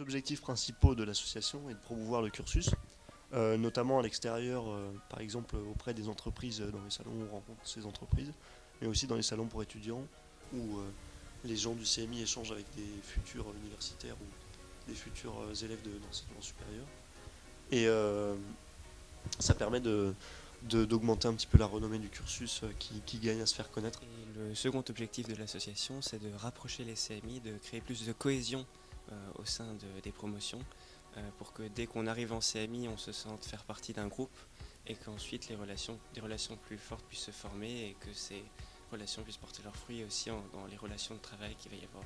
objectifs principaux de l'association est de promouvoir le cursus, notamment à l'extérieur, par exemple auprès des entreprises, dans les salons où on rencontre ces entreprises, mais aussi dans les salons pour étudiants, où les gens du CMI échangent avec des futurs universitaires ou des futurs élèves d'enseignement supérieur. Et ça permet d'augmenter un petit peu la renommée du cursus qui gagne à se faire connaître. Et le second objectif de l'association, c'est de rapprocher les CMI, de créer plus de cohésion au sein des promotions, pour que dès qu'on arrive en CMI, on se sente faire partie d'un groupe et qu'ensuite des relations plus fortes puissent se former et que ces relations puissent porter leurs fruits aussi dans les relations de travail qu'il va y avoir.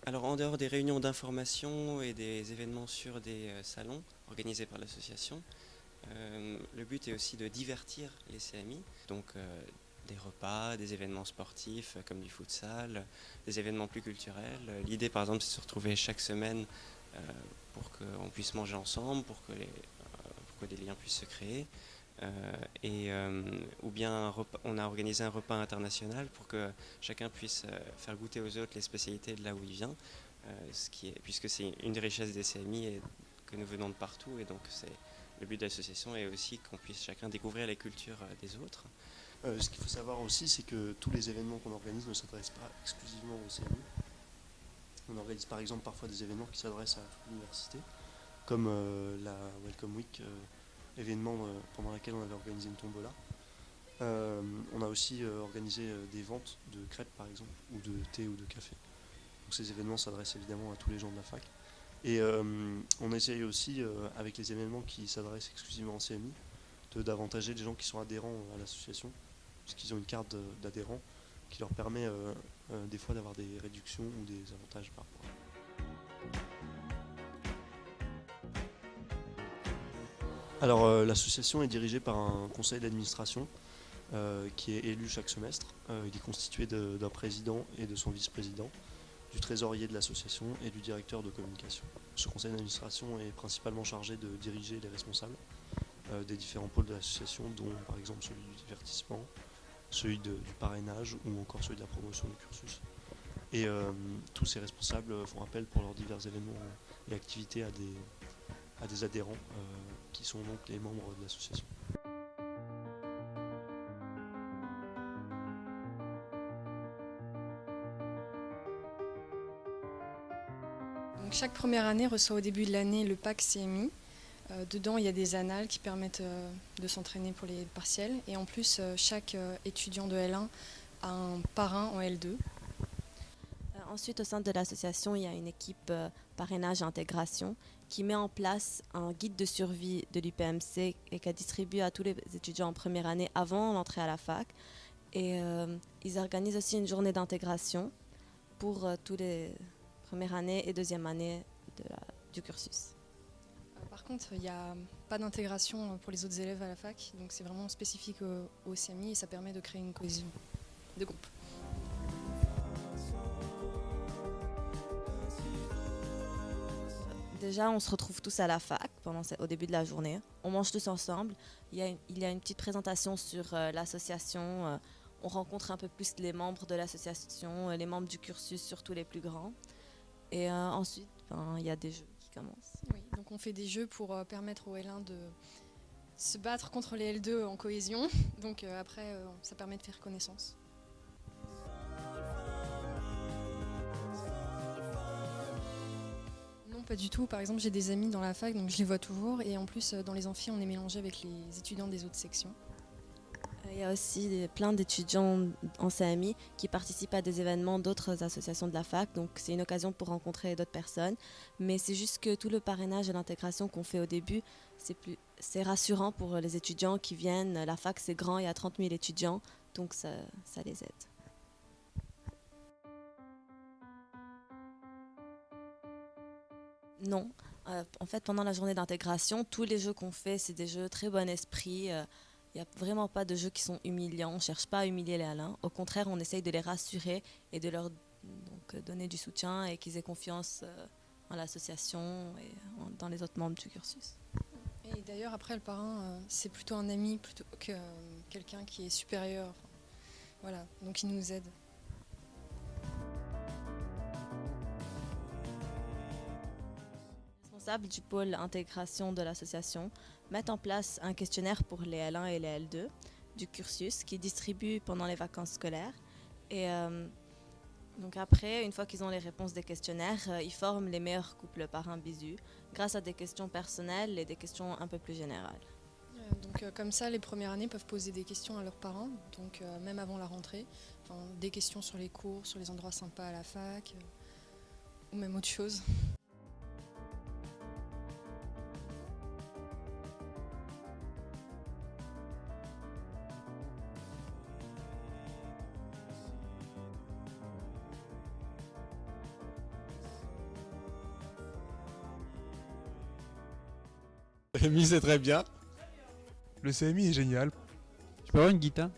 Alors en dehors des réunions d'information et des événements sur des salons organisés par l'association, le but est aussi de divertir les CMI, donc des repas, des événements sportifs comme du futsal, des événements plus culturels. L'idée par exemple c'est de se retrouver chaque semaine pour qu'on puisse manger ensemble, pour que des liens puissent se créer. Ou bien on a organisé un repas international pour que chacun puisse faire goûter aux autres les spécialités de là où il vient, puisque c'est une des richesses des CMI et que nous venons de partout, et donc le but de l'association est aussi qu'on puisse chacun découvrir les cultures des autres. Ce qu'il faut savoir aussi, c'est que tous les événements qu'on organise ne s'adressent pas exclusivement aux CMI. On organise par exemple parfois des événements qui s'adressent à toute l'université, comme la Welcome Week, événement pendant lequel on avait organisé une tombola. On a aussi organisé des ventes de crêpes par exemple, ou de thé ou de café. Donc ces événements s'adressent évidemment à tous les gens de la fac. Et on essaye aussi, avec les événements qui s'adressent exclusivement en CMI, d'avantager les gens qui sont adhérents à l'association, puisqu'ils ont une carte d'adhérent qui leur permet des fois d'avoir des réductions ou des avantages par rapport à. Alors l'association est dirigée par un conseil d'administration qui est élu chaque semestre. Il est constitué d'un président et de son vice-président, du trésorier de l'association et du directeur de communication. Ce conseil d'administration est principalement chargé de diriger les responsables des différents pôles de l'association, dont par exemple celui du divertissement, celui du parrainage ou encore celui de la promotion du cursus. Et tous ces responsables font appel pour leurs divers événements et activités à des adhérents qui sont donc les membres de l'association. Donc chaque première année reçoit au début de l'année le pack CMI. Dedans, il y a des annales qui permettent de s'entraîner pour les partiels. Et en plus, chaque étudiant de L1 a un parrain en L2. Ensuite, au sein de l'association, il y a une équipe parrainage et intégration qui met en place un guide de survie de l'UPMC et qu'elle distribue à tous les étudiants en première année avant l'entrée à la fac. Et ils organisent aussi une journée d'intégration pour tous les premières années et deuxième année du cursus. Par contre, il n'y a pas d'intégration pour les autres élèves à la fac, donc c'est vraiment spécifique au CMI et ça permet de créer une cohésion de groupe. Déjà, on se retrouve tous à la fac au début de la journée. On mange tous ensemble. Il y a une petite présentation sur l'association. On rencontre un peu plus les membres de l'association, les membres du cursus, surtout les plus grands. Et ensuite, il y a des jeux qui commencent. Oui, donc on fait des jeux pour permettre aux L1 de se battre contre les L2 en cohésion. Donc après, ça permet de faire connaissance. Non, pas du tout. Par exemple, j'ai des amis dans la fac, donc je les vois toujours. Et en plus, dans les amphis, on est mélangé avec les étudiants des autres sections. Il y a aussi plein d'étudiants en CMI qui participent à des événements d'autres associations de la fac, donc c'est une occasion pour rencontrer d'autres personnes. Mais c'est juste que tout le parrainage et l'intégration qu'on fait au début, c'est rassurant pour les étudiants qui viennent. La fac c'est grand, il y a 30 000 étudiants, donc ça les aide. Non. En fait, pendant la journée d'intégration, tous les jeux qu'on fait, c'est des jeux très bon esprit. Il n'y a vraiment pas de jeux qui sont humiliants. On ne cherche pas à humilier les Alains. Au contraire, on essaye de les rassurer et de leur donner du soutien et qu'ils aient confiance en l'association et dans les autres membres du cursus. Et d'ailleurs, après, le parrain, c'est plutôt un ami plutôt que quelqu'un qui est supérieur. Voilà, donc ils nous aident. Les responsables du pôle intégration de l'association mettent en place un questionnaire pour les L1 et les L2 du cursus qui distribue pendant les vacances scolaires. Et donc après, une fois qu'ils ont les réponses des questionnaires, ils forment les meilleurs couples parrains bisu grâce à des questions personnelles et des questions un peu plus générales. Donc comme ça, les premières années peuvent poser des questions à leurs parents, donc même avant la rentrée, enfin, des questions sur les cours, sur les endroits sympas à la fac, ou même autre chose. CMI, c'est très bien. Le CMI est génial. Je peux avoir une guitare?